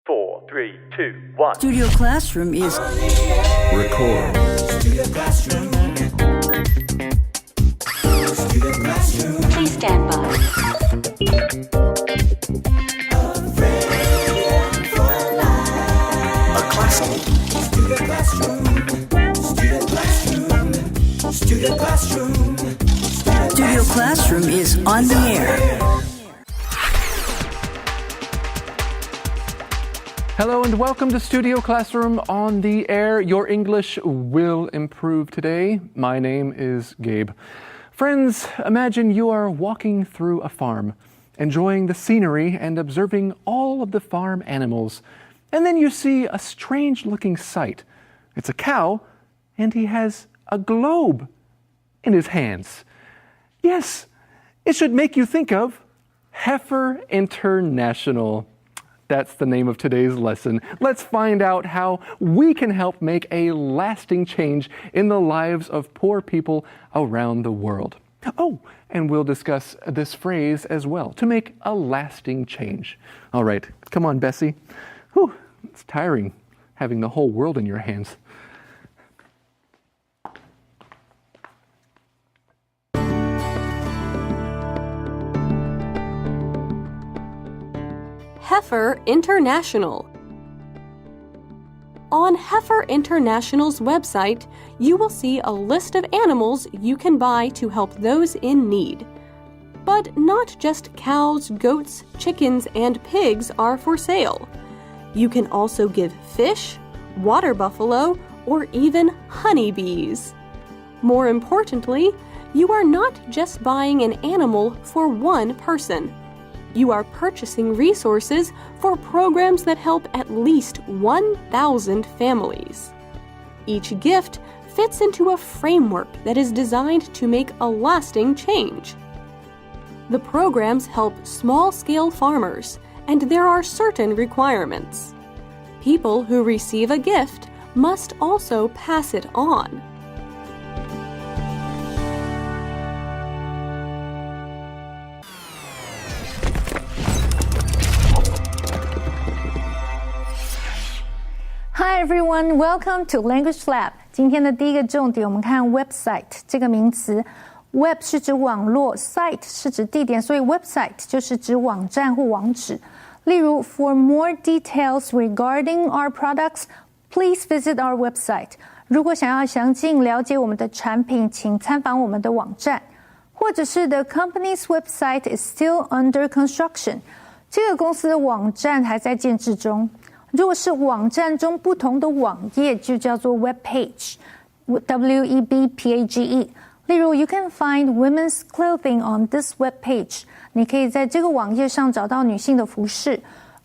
4, 3, 2, 1. Studio Classroom is Record. Studio Classroom. Studio Classroom. Please stand by. A classic. Studio Classroom. Studio Classroom. Studio Classroom. Studio Classroom is on the air. Hello and welcome to Studio Classroom on the air. Your English will improve today. My name is Gabe. Friends, imagine you are walking through a farm, enjoying the scenery and observing all of the farm animals. And then you see a strange-looking sight. It's a cow, and he has a globe in his hands. Yes, it should make you think of Heifer International. That's the name of today's lesson. Let's find out how we can help make a lasting change in the lives of poor people around the world. Oh, and we'll discuss this phrase as well, to make a lasting change. All right, come on, Bessie. Whew, it's tiring having the whole world in your hands. Heifer International. On Heifer International's website, you will see a list of animals you can buy to help those in need. But not just cows, goats, chickens, and pigs are for sale. You can also give fish, water buffalo, or even honeybees. More importantly, you are not just buying an animal for one person. You are purchasing resources for programs that help at least 1,000 families. Each gift fits into a framework that is designed to make a lasting change. The programs help small-scale farmers, and there are certain requirements. People who receive a gift must also pass it on. Hi everyone, welcome to Language Lab. 今天的第一个重点，我们看 website 这个名词。Web 是指网络 ，site 是指地点，所以 website 就是指网站或网址。例如 ，For more details regarding our products, please visit our website. 如果想要详尽了解我们的产品，请参访我们的网站。或者是 The company's website is still under construction. 这个公司的网站还在建制中。如果是网站中不同的网页，就叫做 web page, W-E-B-P-A-G-E. 例如 You can find women's clothing on this web page. 你可以在这个网页上找到女性的服饰。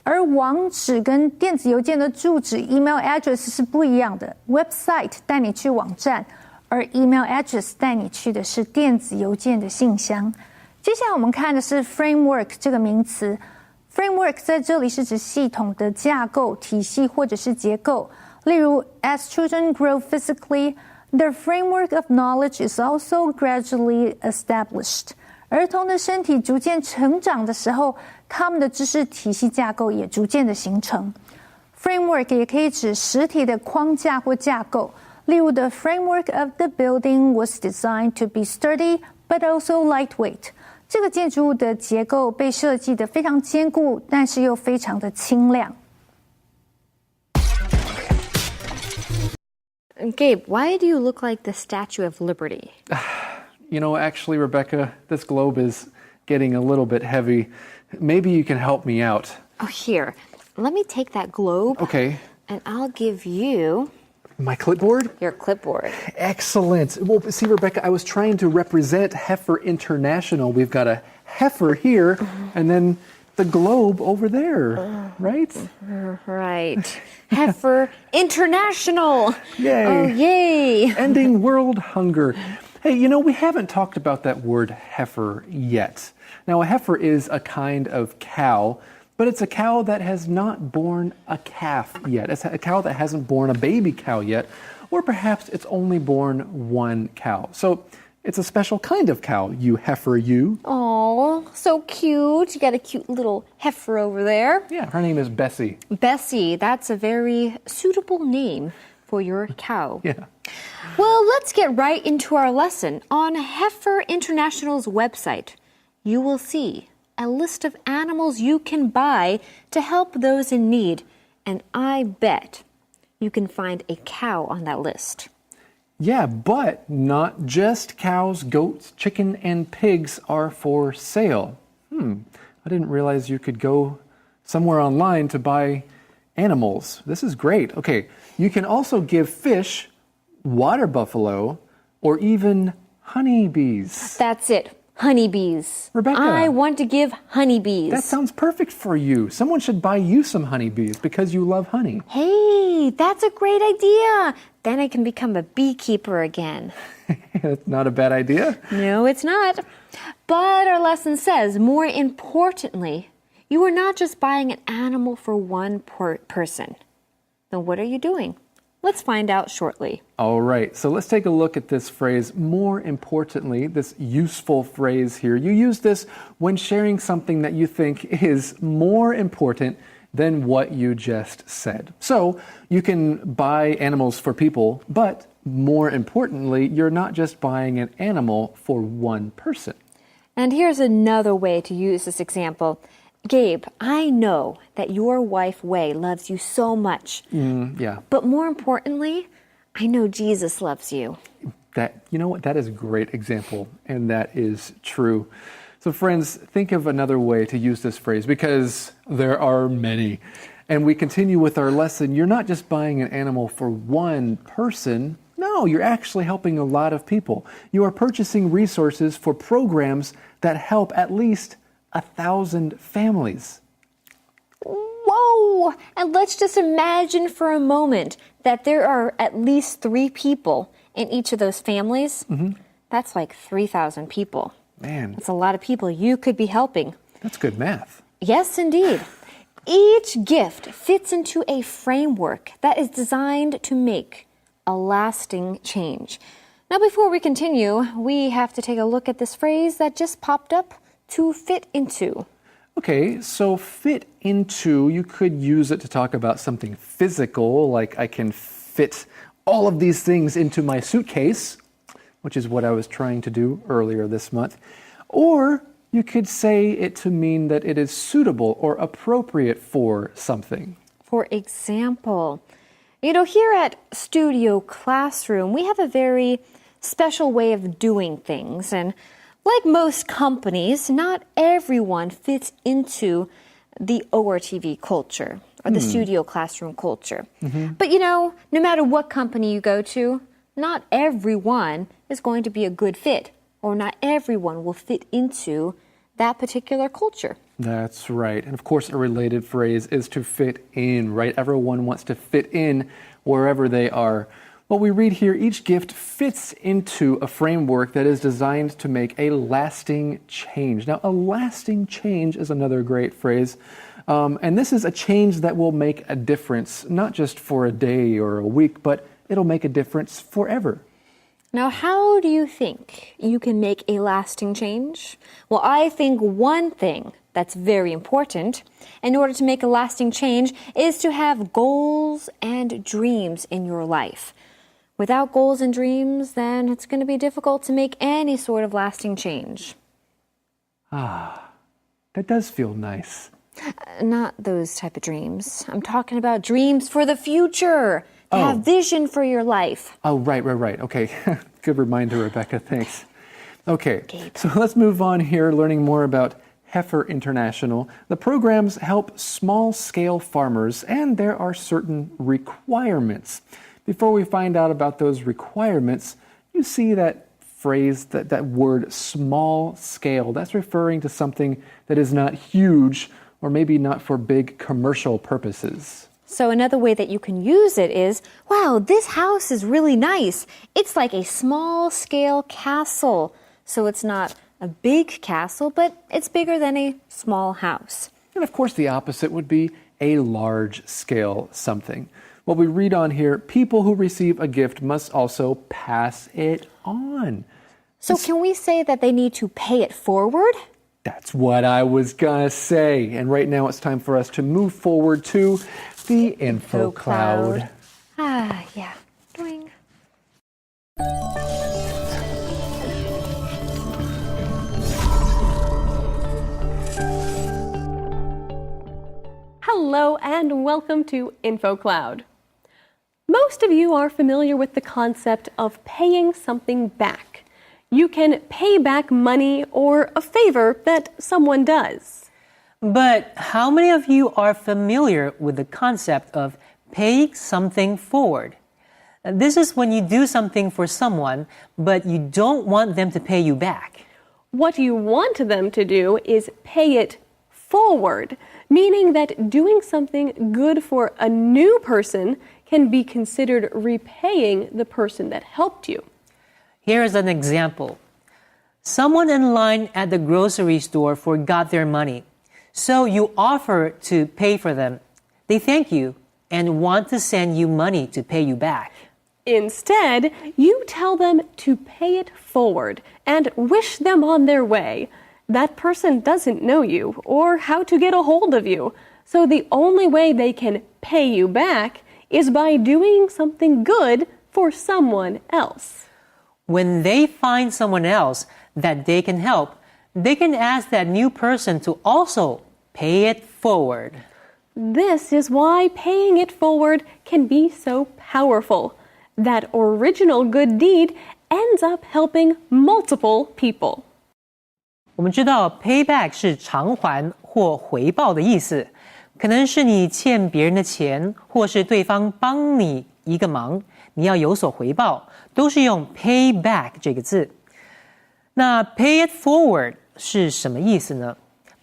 而网址跟电子邮件的住址 email address 是不一样的。Website 带你去网站，而 email address 带你去的是电子邮件的信箱。接下来我们看的是 framework 这个名词。Framework 在这里是指系统的架构、体系或者是结构。例如 As children grow physically, their framework of knowledge is also gradually established. 儿童的身体逐渐成长的时候，他们的知识体系架构也逐渐的形成。Framework 也可以指实体的框架或架构。例如 The framework of the building was designed to be sturdy, but also lightweight. 这个建筑物的结构被设计得非常坚固，但是又非常的轻量。Gabe, why do you look like the Statue of Liberty? You know, actually, Rebecca, this globe is getting a little bit heavy. Maybe you can help me out. Oh, here. Let me take that globe. Okay. And I'll give you My clipboard? your clipboard. Excellent. Well, see, Rebecca, I was trying to represent Heifer International. We've got a heifer here, and then the globe over there, right? Right. Heifer International. Yay. Oh, yay. Ending world hunger. Hey, you know, we haven't talked about that word heifer yet. Now, a heifer is a kind of cow, but it's a cow that has not born a calf yet. It's a cow that hasn't born a baby cow yet, or perhaps it's only born one cow. So It's a special kind of cow, you heifer, you. Oh, so cute. You got a cute little heifer over there. Yeah, her name is Bessie. Bessie, that's a very suitable name for your cow. Yeah. Well, let's get right into our lesson. On Heifer International's website, you will see a list of animals you can buy to help those in need. And I bet you can find a cow on that list. Yeah, but not just cows, goats, chicken, and pigs are for sale. I didn't realize you could go somewhere online to buy animals. This is great. Okay, you can also give fish, water buffalo, or even honeybees. That's it. Honeybees. Rebecca. I want to give honeybees. That sounds perfect for you. Someone should buy you some honeybees because you love honey. Hey, that's a great idea. Then I can become a beekeeper again. That's not a bad idea. No, it's not. But our lesson says, more importantly, you are not just buying an animal for one person. Then what are you doing? Let's find out shortly. All right, so let's take a look at this phrase, more importantly, this useful phrase here. You use this when sharing something that you think is more important than what you just said. So you can buy animals for people, but more importantly, you're not just buying an animal for one person. And here's another way to use this example. Gabe, I know that your wife, Wei, loves you so much. Yeah. But more importantly, I know Jesus loves you. You know what? That is a great example, and that is true. So friends, think of another way to use this phrase because there are many. And we continue with our lesson. You're not just buying an animal for one person. No, you're actually helping a lot of people. You are purchasing resources for programs that help at least 1,000 families. Whoa! And let's just imagine for a moment that there are at least 3 people in each of those families. That's like 3,000 people. Man, That's a lot of people you could be helping. that's good math. Yes, indeed. Each gift fits into a framework that is designed to make a lasting change. Now, before we continue, we have to take a look at this phrase that just popped up. To fit into. Okay, so fit into, you could use it to talk about something physical, like I can fit all of these things into my suitcase, which is what I was trying to do earlier this month. Or you could say it to mean that it is suitable or appropriate for something. For example, here at Studio Classroom, we have a very special way of doing things. And like most companies, not everyone fits into the ORTV culture or the studio classroom culture. But no matter what company you go to, not everyone is going to be a good fit, or not everyone will fit into that particular culture. That's right. And of course, a related phrase is to fit in, right? Everyone wants to fit in wherever they are. What we read here, each gift fits into a framework that is designed to make a lasting change. Now, a lasting change is another great phrase. And this is a change that will make a difference, not just for a day or a week, but it'll make a difference forever. Now, how do you think you can make a lasting change? Well, I think one thing that's very important in order to make a lasting change is to have goals and dreams in your life. Without goals and dreams, then it's going to be difficult to make any sort of lasting change. That does feel nice. Not those type of dreams. I'm talking about dreams for the future. To have vision for your life. Oh, right. Okay, good reminder, Rebecca. Thanks. Okay, so let's move on here, learning more about Heifer International. The programs help small-scale farmers, and there are certain requirements. Before we find out about those requirements, you see that phrase, that word small scale. That's referring to something that is not huge or maybe not for big commercial purposes. So another way that you can use it is, wow, this house is really nice. It's like a small-scale castle. So it's not a big castle, but it's bigger than a small house. And of course, the opposite would be a large-scale something. What we read on here, people who receive a gift must also pass it on. So can we say that they need to pay it forward? That's what I was gonna say. And right now it's time for us to move forward to the info cloud. Ah, yeah. Doing. Hello and welcome to InfoCloud. Most of you are familiar with the concept of paying something back. You can pay back money or a favor that someone does. But how many of you are familiar with the concept of paying something forward? This is when you do something for someone, but you don't want them to pay you back. What you want them to do is pay it forward, meaning that doing something good for a new person can be considered repaying the person that helped you. Here's an example. Someone in line at the grocery store forgot their money, so you offer to pay for them. They thank you and want to send you money to pay you back. Instead, you tell them to pay it forward and wish them on their way. That person doesn't know you or how to get a hold of you, so the only way they can pay you back is by doing something good for someone else. When they find someone else that they can help, they can ask that new person to also pay it forward. This is why paying it forward can be so powerful. That original good deed ends up helping multiple people. 我们知道 payback 是偿还或回报的意思，可能是你欠别人的钱，或是对方帮你一个忙，你要有所回报，都是用 pay back 这个字。那 pay it forward 是什么意思呢？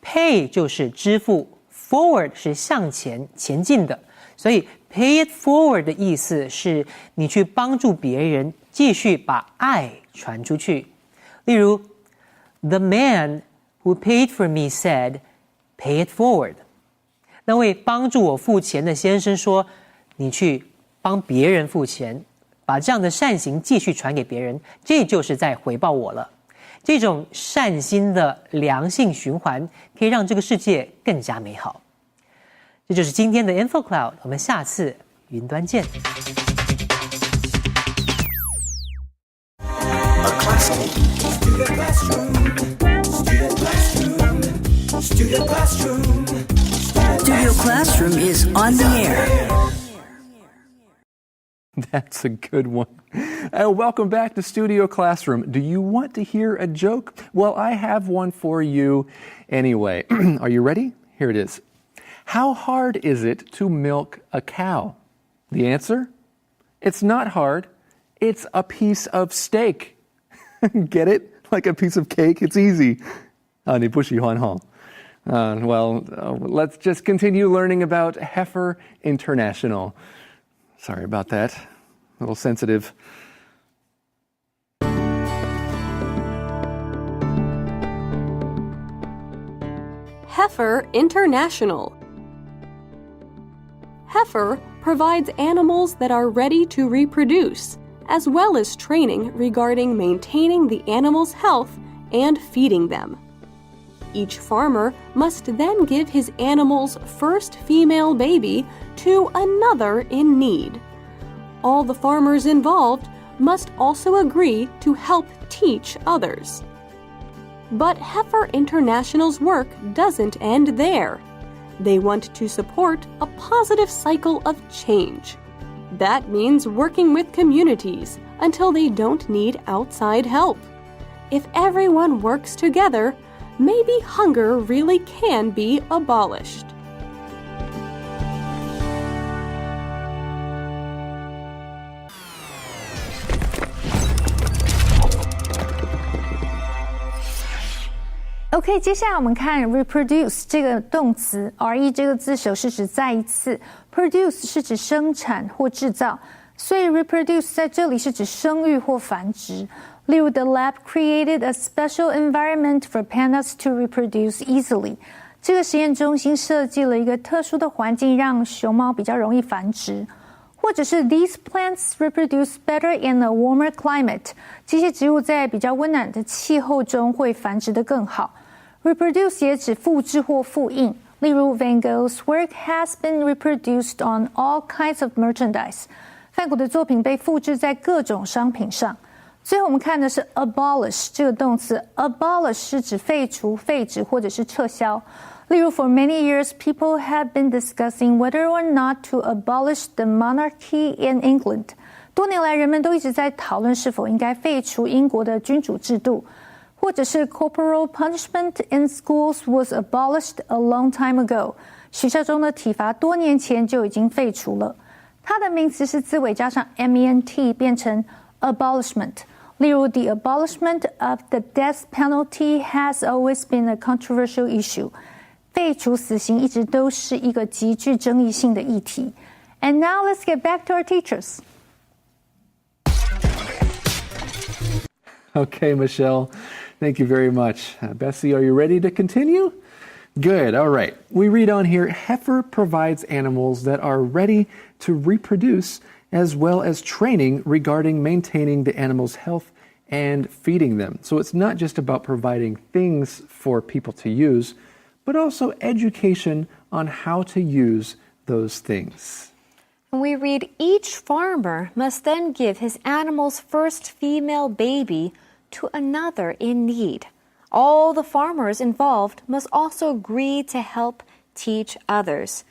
Pay 就是支付， forward 是向前前进的，所以 pay it forward 的意思是你去帮助别人继续把爱传出去。例如 The man who paid for me said, pay it forward. 那位帮助我付钱的先生说，你去帮别人付钱，把这样的善行继续传给别人，这就是在回报我了。这种善心的良性循环可以让这个世界更加美好。这就是今天的 InfoCloud， 我们下次云端见。Studio Classroom is on the air. That's a good one. Welcome back to Studio Classroom. Do you want to hear a joke? Well, I have one for you anyway. Are you ready? Here it is. How hard is it to milk a cow? The answer? It's not hard. It's a piece of steak. Get it? Like a piece of cake? It's easy. 你不喜欢哈? Let's just continue learning about Heifer International. Sorry about that. A little sensitive. Heifer International. Heifer provides animals that are ready to reproduce, as well as training regarding maintaining the animal's health and feeding them. Each farmer must then give his animal's first female baby to another in need. All the farmers involved must also agree to help teach others. But Heifer International's work doesn't end there. They want to support a positive cycle of change. That means working with communities until they don't need outside help. If everyone works together, maybe hunger really can be abolished. OK， 接下来我们看 reproduce 这个动词 ，re 这个字首是指再一次 ，produce 是指生产或制造，所以 reproduce 在这里是指生育或繁殖。例如 ，the lab created a special environment for pandas to reproduce easily。这个实验中心设计了一个特殊的环境，让熊猫比较容易繁殖。或者是 These plants reproduce better in a warmer climate. 这些植物在比较温暖的气候中会繁殖得更好。Reproduce 也指复制或复印，例如 Van Gogh's work has been reproduced on all kinds of merchandise. 梵谷的作品被复制在各种商品上。最后我们看的是 abolish 这个动词 abolish 是指废除、废止或者是撤销。例如 For many years, people have been discussing whether or not to abolish the monarchy in England. 多年来人们都一直在讨论是否应该废除英国的君主制度。或者是 corporal punishment in schools was abolished a long time ago. 学校中的体罚多年前就已经废除了。它的名词是字尾加上 ment 变成 abolishment。例如 The abolishment of the death penalty has always been a controversial issue. 废除死刑一直都是一个极具争议性的议题。And now let's get back to our teachers. Okay, Michelle. Thank you very much. Bessie, are you ready to continue? Good. All right. We read on here, heifer provides animals that are ready to reproduce as well as training regarding maintaining the animal's health and feeding them. So it's not just about providing things for people to use, but also education on how to use those things. We read, each farmer must then give his animal's first female baby to another in need. All the farmers involved must also agree to help teach others.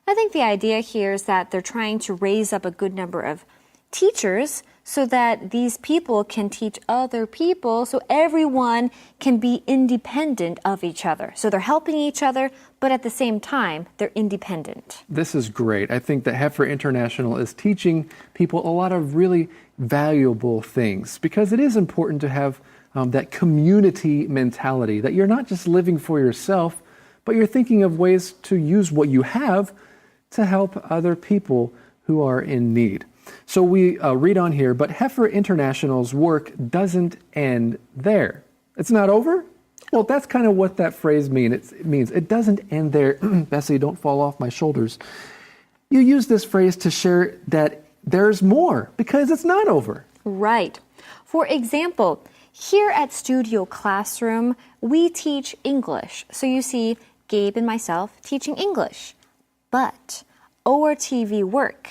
I think the idea here is that they're trying to raise up a good number of teachers so that these people can teach other people so everyone can be independent of each other. So they're helping each other, but at the same time, they're independent. This is great. I think that Heifer International is teaching people a lot of really valuable things because it is important to have that community mentality, that you're not just living for yourself, but you're thinking of ways to use what you have to help other people who are in need. So we read on here, but Heifer International's work doesn't end there. It's not over? Well, that's kind of what that phrase means. It means it doesn't end there. Bessie, don't fall off my shoulders. You use this phrase to share that there's more because it's not over. Right. For example, here at Studio Classroom, we teach English. So you see Gabe and myself teaching English. But ORTV work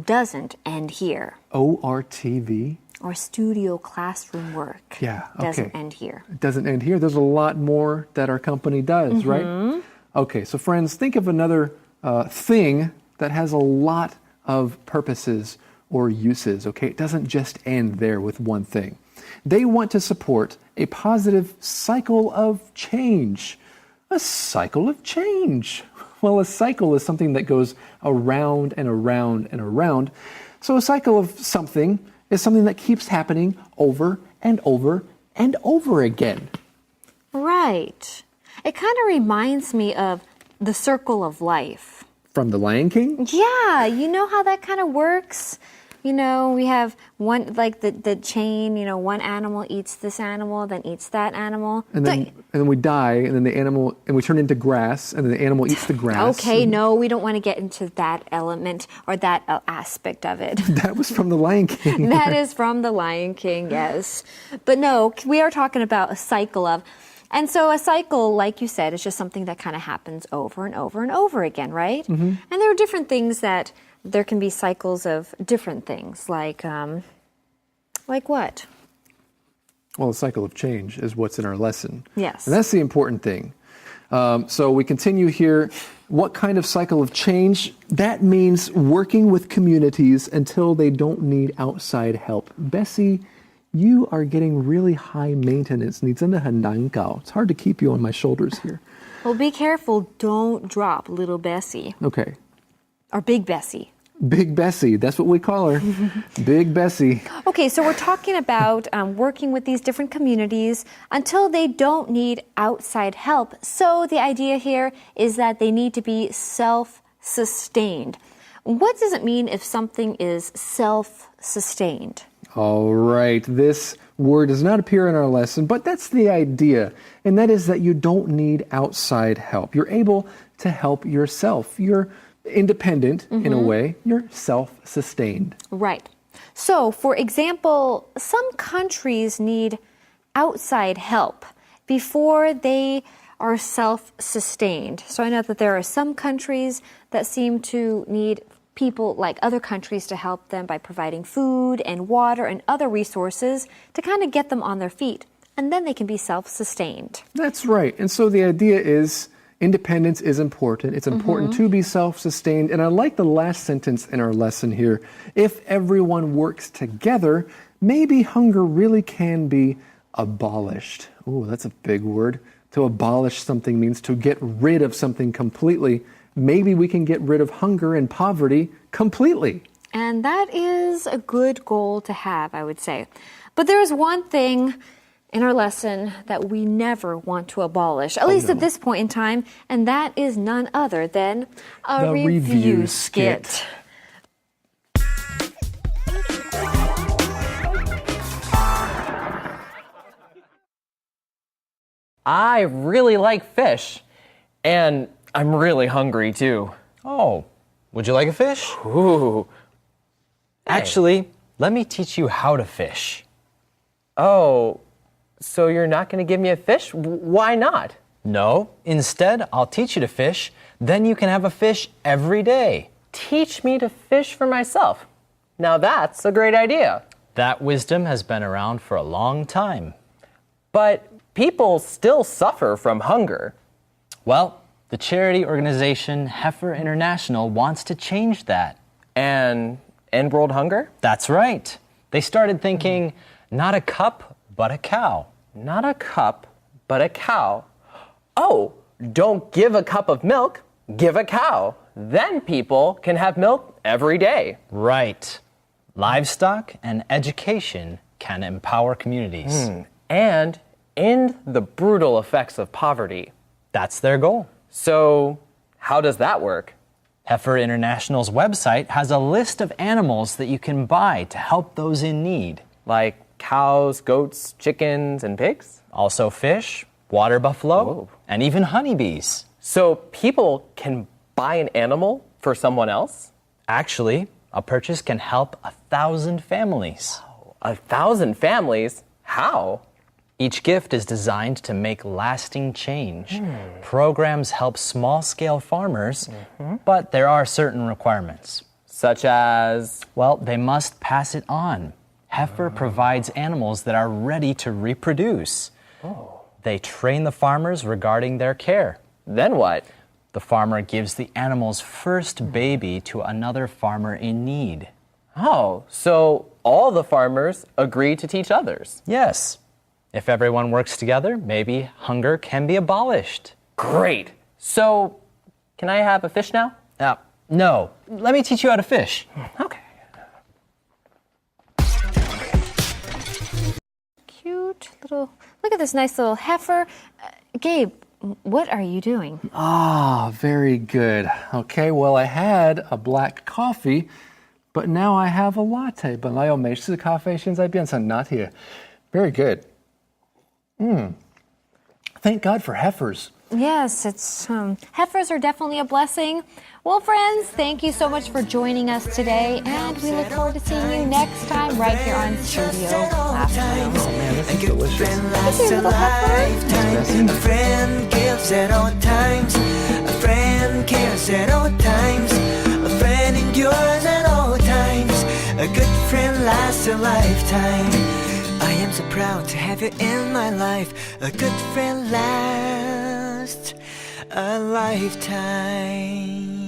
doesn't end here. ORTV? Or Studio Classroom work. Yeah, okay. Doesn't end here. It doesn't end here. There's a lot more that our company does, right? Okay, so friends, think of another thing that has a lot of purposes or uses, okay? It doesn't just end there with one thing. They want to support a positive cycle of change. A cycle of change. Well, a cycle is something that goes around and around and around. So a cycle of something is something that keeps happening over and over and over again. Right. It kind of reminds me of the circle of life. From The Lion King? Yeah, you know how that kind of works? You know, we have one, like the chain, you know, one animal eats this animal, then eats that animal. And then we die, and then the animal, and we turn into grass, and then the animal eats the grass. Okay, no, we don't want to get into that element or that aspect of it. That was from The Lion King. That is from The Lion King, yes. But no, we are talking about a cycle of, and so a cycle, like you said, is just something that kind of happens over and over and over again, right? And there are different things that there can be cycles of different things, like what? Well, the cycle of change is what's in our lesson. Yes. And that's the important thing. So we continue here. What kind of cycle of change? That means working with communities until they don't need outside help. Bessie, you are getting really high maintenance. 你真的很难搞. It's hard to keep you on my shoulders here. Well, be careful. Don't drop little Bessie. Okay. Or Big Bessie. Big Bessie, that's what we call her. Big Bessie. Okay, so we're talking about working with these different communities until they don't need outside help. So the idea here is that they need to be self-sustained. What does it mean if something is self-sustained? All right, this word does not appear in our lesson, but that's the idea. And that is that you don't need outside help. You're able to help yourself. You're independent in a way. You're self-sustained. Right. So, for example, some countries need outside help before they are self-sustained. So I know that there are some countries that seem to need people like other countries to help them by providing food and water and other resources to kind of get them on their feet. And then they can be self-sustained. That's right. And so the idea is independence is important. It's important to be self-sustained. And I like the last sentence in our lesson here. If everyone works together, maybe hunger really can be abolished. Oh, that's a big word. To abolish something means to get rid of something completely. Maybe we can get rid of hunger and poverty completely. And that is a good goal to have, I would say. But there is one thing in our lesson that we never want to abolish, at least at this point in time, and that is none other than a review skit. I really like fish, and I'm really hungry too. Oh, would you like a fish? Ooh. Actually, let me teach you how to fish. Oh, so you're not going to give me a fish? Why not? No, instead, I'll teach you to fish, then you can have a fish every day. Teach me to fish for myself. Now that's a great idea. That wisdom has been around for a long time. But people still suffer from hunger. Well, the charity organization Heifer International wants to change that. And end world hunger? That's right. They started thinking, not a cup, but a cow. Not a cup, but a cow. Oh, don't give a cup of milk, give a cow. Then people can have milk every day. Right. Livestock and education can empower communities. And end the brutal effects of poverty. That's their goal. So, how does that work? Heifer International's website has a list of animals that you can buy to help those in need. Like cows, goats, chickens, and pigs? Also fish, water buffalo, and even honeybees. So people can buy an animal for someone else? Actually, a purchase can help 1,000 families. 1,000 families? How? Each gift is designed to make lasting change. Programs help small-scale farmers, but there are certain requirements. Such as? Well, they must pass it on. Heifer provides animals that are ready to reproduce. They train the farmers regarding their care. Then what? The farmer gives the animal's first baby to another farmer in need. Oh, so all the farmers agree to teach others? Yes. If everyone works together, maybe hunger can be abolished. Great. So, can I have a fish now? No. Let me teach you how to fish. Okay. Cute little, look at this nice little heifer. Gabe, what are you doing? Ah, very good. Okay, well, I had a black coffee, but now I have a latte. 本来有美式咖啡，现在变成拿铁。Very good. Thank God for heifers. Yes, heifers are definitely a blessing. Well, friends, thank you so much for joining us today, and we look forward to seeing you next time right here on Studio Classroom. Oh man, this is delicious. Look at little heifer. A friend gives at all times. A friend cares at all times. A friend endures at all times. A good friend lasts a lifetime. I am so proud to have you in my life. A good friend lasts a lifetime.